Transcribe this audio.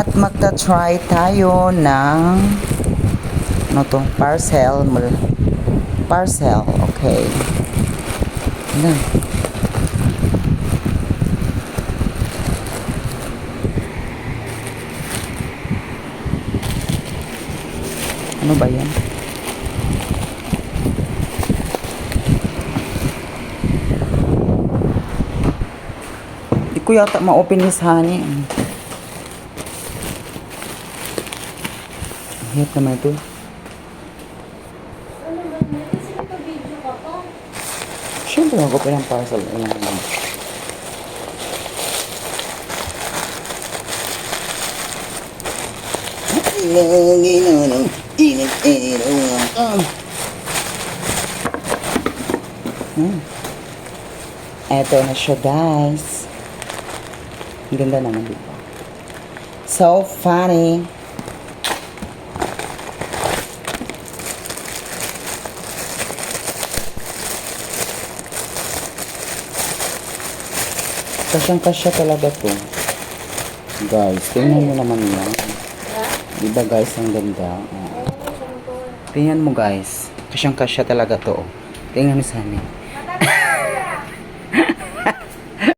At magta-try tayo ng ano to? Parcel. Parcel. Okay. Ano? Ano ba yan? Di ko yata ma-open this, honey. Hirap naman ito. Siyempre mag-open ang parcel. Eto na siya, guys. Ang ganda naman dito. So funny. Kasyang-kasya talaga to. Guys, tingnan mo naman yan. Diba guys, ang ganda. Tingnan mo guys. Kasyang-kasya talaga to. Tingnan mo sa amin.